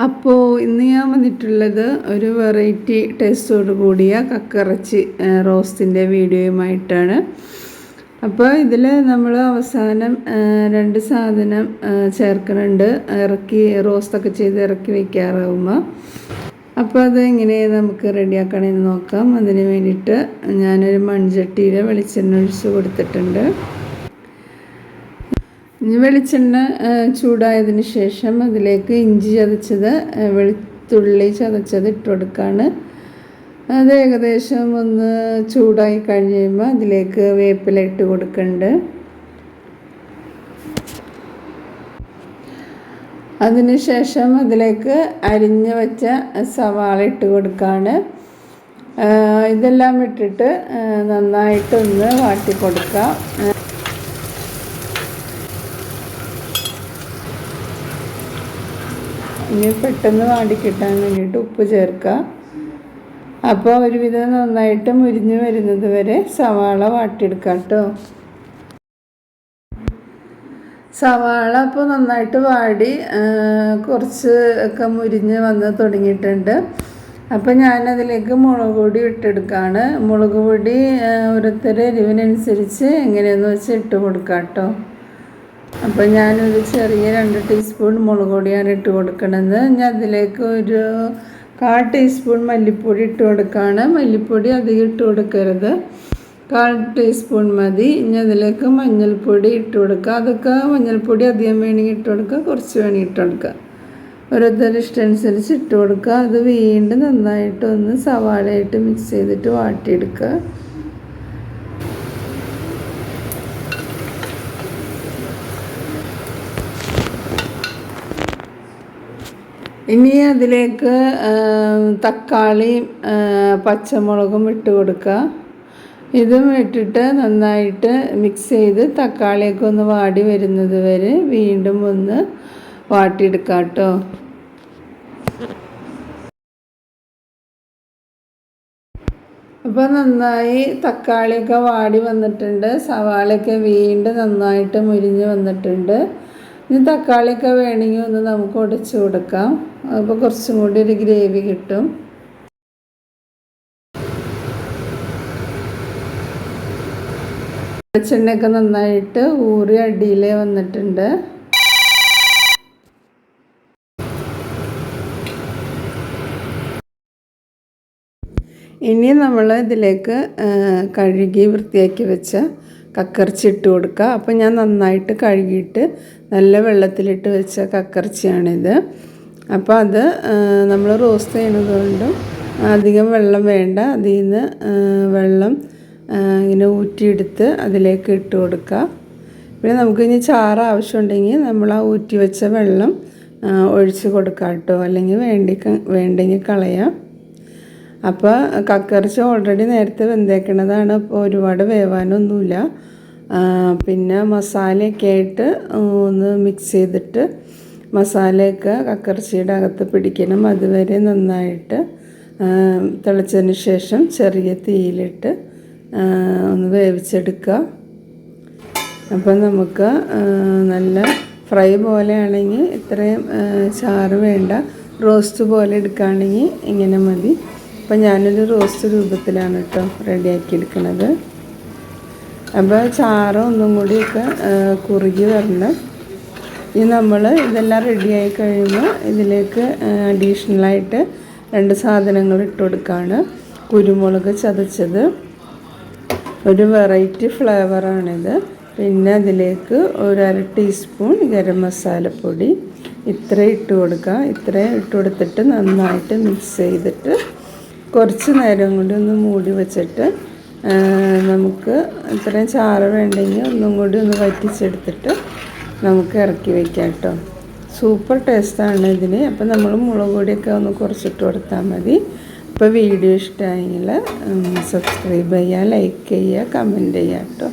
അപ്പോൾ ഇന്ന് ഞാൻ വന്നിട്ടുള്ളത് ഒരു വെറൈറ്റി ടേസ്റ്റോട് കൂടിയ കക്കയിറച്ചി റോസ്റ്റിൻ്റെ വീഡിയോയുമായിട്ടാണ്. അപ്പോൾ ഇതിൽ നമ്മൾ അവസാനം 2 സാധനം ചേർക്കുന്നുണ്ട്, റോസ്റ്റൊക്കെ ചെയ്ത് ഇറക്കി വയ്ക്കാറാകുമ്പോൾ. അപ്പോൾ അത് എങ്ങനെ നമുക്ക് റെഡിയാക്കണമെന്ന് നോക്കാം. അതിന് വേണ്ടിയിട്ട് ഞാനൊരു മൺചട്ടിയിൽ വെളിച്ചെണ്ണ ഒഴിച്ച് കൊടുത്തിട്ടുണ്ട്. വെളിച്ചെണ്ണ ചൂടായതിന് ശേഷം അതിലേക്ക് ഇഞ്ചി ചതച്ചത്, വെളുത്തുള്ളി ചതച്ചത് ഇട്ട് കൊടുക്കുകയാണ്. അത് ഏകദേശം ഒന്ന് ചൂടായി കഴിഞ്ഞ് കഴിയുമ്പോൾ അതിലേക്ക് വേപ്പില ഇട്ട് കൊടുക്കുന്നുണ്ട്. അതിനുശേഷം അതിലേക്ക് അരിഞ്ഞ് വെച്ച സവാള ഇട്ട് കൊടുക്കുകയാണ്. ഇതെല്ലാം ഇട്ടിട്ട് നന്നായിട്ടൊന്ന് വാട്ടി കൊടുക്കുക. ഇനി പെട്ടെന്ന് വാടിക്കിട്ടാൻ വേണ്ടിയിട്ട് ഉപ്പ് ചേർക്കുക. അപ്പോൾ ഒരുവിധം നന്നായിട്ട് മുരിഞ്ഞ് വരുന്നത് വരെ സവാള വാട്ടിയെടുക്കുക കേട്ടോ. സവാള അപ്പോൾ നന്നായിട്ട് വാടി കുറച്ച് ഒക്കെ മുരിഞ്ഞ് വന്ന് തുടങ്ങിയിട്ടുണ്ട്. അപ്പോൾ ഞാനതിലേക്ക് മുളക് പൊടി ഇട്ടെടുക്കുകയാണ്. മുളക് പൊടി ഓരോരുത്തരുടെ എരിവിനനുസരിച്ച് എങ്ങനെയെന്ന് വെച്ച് ഇട്ട് കൊടുക്കാം കേട്ടോ. അപ്പോൾ ഞാനൊരു ചെറിയ 2 ടീസ്പൂൺ മുളക് പൊടിയാണ് ഇട്ട് കൊടുക്കണത്. ഞാൻ അതിലേക്ക് ഒരു 1/4 ടീസ്പൂൺ മല്ലിപ്പൊടി ഇട്ട് കൊടുക്കുകയാണ്. മല്ലിപ്പൊടി അധികം ഇട്ട് കൊടുക്കരുത്, 1/4 ടീസ്പൂൺ മതി. ഇനി അതിലേക്ക് മഞ്ഞൾപ്പൊടി ഇട്ട് കൊടുക്കുക. അതൊക്കെ മഞ്ഞൾപ്പൊടി അധികം വേണമെങ്കിൽ ഇട്ട് കൊടുക്കുക, കുറച്ച് വേണമെങ്കിൽ ഇട്ട് കൊടുക്കുക. ഓരോരുത്തരുടെ ഇഷ്ടമനുസരിച്ച് ഇട്ട് കൊടുക്കുക. അത് വീണ്ടും നന്നായിട്ടൊന്ന് സവാളയായിട്ട് മിക്സ് ചെയ്തിട്ട് വാട്ടിയെടുക്കുക. ഇനി അതിലേക്ക് തക്കാളിയും പച്ചമുളകും ഇട്ട് കൊടുക്കുക. ഇതും ഇട്ടിട്ട് നന്നായിട്ട് മിക്സ് ചെയ്ത് തക്കാളിയൊക്കെ ഒന്ന് വാടി വരുന്നത് വരെ വീണ്ടും ഒന്ന് വാട്ടിയെടുക്കാം കേട്ടോ. അപ്പോൾ നന്നായി തക്കാളിയൊക്കെ വാടി വന്നിട്ടുണ്ട്, സവാളയൊക്കെ വീണ്ടും നന്നായിട്ട് മുരിഞ്ഞ് വന്നിട്ടുണ്ട്. ഇനി തക്കാളിയൊക്കെ വേണമെങ്കിൽ ഒന്ന് നമുക്ക് ഉടച്ച് കൊടുക്കാം. അപ്പോൾ കുറച്ചും കൂടി ഒരു ഗ്രേവി കിട്ടും. വെളിച്ചെണ്ണയൊക്കെ നന്നായിട്ട് ഊറി അടിയിലേ വന്നിട്ടുണ്ട്. ഇനി നമ്മൾ ഇതിലേക്ക് കഴുകി വൃത്തിയാക്കി വെച്ച കക്കയിറച്ചി ഇട്ട് കൊടുക്കുക. അപ്പോൾ ഞാൻ നന്നായിട്ട് കഴുകിയിട്ട് നല്ല വെള്ളത്തിലിട്ട് വെച്ച കക്കയിറച്ചിയാണിത്. അപ്പോൾ അത് നമ്മൾ റോസ്റ്റ് ചെയ്യുന്നത് കൊണ്ടും അധികം വെള്ളം വേണ്ട. അതിൽ നിന്ന് വെള്ളം ഇങ്ങനെ ഊറ്റിയെടുത്ത് അതിലേക്ക് ഇട്ട് കൊടുക്കുക. പിന്നെ നമുക്കിനി ചാറ് ആവശ്യമുണ്ടെങ്കിൽ നമ്മൾ ആ ഊറ്റി വെച്ച വെള്ളം ഒഴിച്ച് കൊടുക്കാം കേട്ടോ, അല്ലെങ്കിൽ വേണ്ടെങ്കിൽ കളയാം. അപ്പോൾ കക്കയിറച്ചി ഓൾറെഡി നേരത്തെ വെന്തേക്കണതാണ്, അപ്പോൾ ഒരുപാട് വേവാനൊന്നുമില്ല. പിന്നെ മസാലയൊക്കെ ആയിട്ട് ഒന്ന് മിക്സ് ചെയ്തിട്ട് മസാലയൊക്കെ കക്കയിറച്ചിയുടെ അകത്ത് പിടിക്കണം. അതുവരെ നന്നായിട്ട് തിളച്ചതിന് ശേഷം ചെറിയ തീയിലിട്ട് ഒന്ന് വേവിച്ചെടുക്കുക. അപ്പോൾ നമുക്ക് നല്ല ഫ്രൈ പോലെയാണെങ്കിൽ ഇത്രയും ചാറ് വേണ്ട, റോസ്റ്റ് പോലെ എടുക്കുകയാണെങ്കിൽ ഇങ്ങനെ മതി. അപ്പോൾ ഞാനൊരു റോസ്റ്റ് രൂപത്തിലാണ് കേട്ടോ റെഡിയാക്കി എടുക്കുന്നത്. അപ്പോൾ ചാറ് ഒന്നും കൂടിയൊക്കെ കുറുകി വരണം. ഇനി നമ്മൾ ഇതെല്ലാം റെഡിയായി കഴിയുമ്പോൾ ഇതിലേക്ക് അഡീഷണലായിട്ട് 2 സാധനങ്ങൾ ഇട്ട് കൊടുക്കുകയാണ്. കുരുമുളക് ചതച്ചത്, ഒരു വെറൈറ്റി ഫ്ലേവറാണിത്. പിന്നെ അതിലേക്ക് ഒരു 1/2 ടീസ്പൂൺ ഗരം മസാലപ്പൊടി, ഇത്ര ഇട്ട് കൊടുക്കുക. ഇത്രയും ഇട്ട് കൊടുത്തിട്ട് നന്നായിട്ട് മിക്സ് ചെയ്തിട്ട് കുറച്ച് നേരം കൂടി ഒന്ന് മൂടി വെച്ചിട്ട് നമുക്ക് ഇത്രയും ചാറ് വേണ്ടെങ്കിൽ ഒന്നും കൂടി ഒന്ന് വറ്റിച്ചെടുത്തിട്ട് നമുക്ക് ഇറക്കി വയ്ക്കാം കേട്ടോ. സൂപ്പർ ടേസ്റ്റാണ് ഇതിന്. അപ്പോൾ നമ്മൾ മുളക് പൊടിയൊക്കെ ഒന്ന് കുറച്ചിട്ട് കൊടുത്താൽ മതി. അപ്പോൾ വീഡിയോ ഇഷ്ടമായെങ്കിൽ സബ്സ്ക്രൈബ് ചെയ്യുക, ലൈക്ക് ചെയ്യുക, കമൻറ്റ് ചെയ്യുക കേട്ടോ.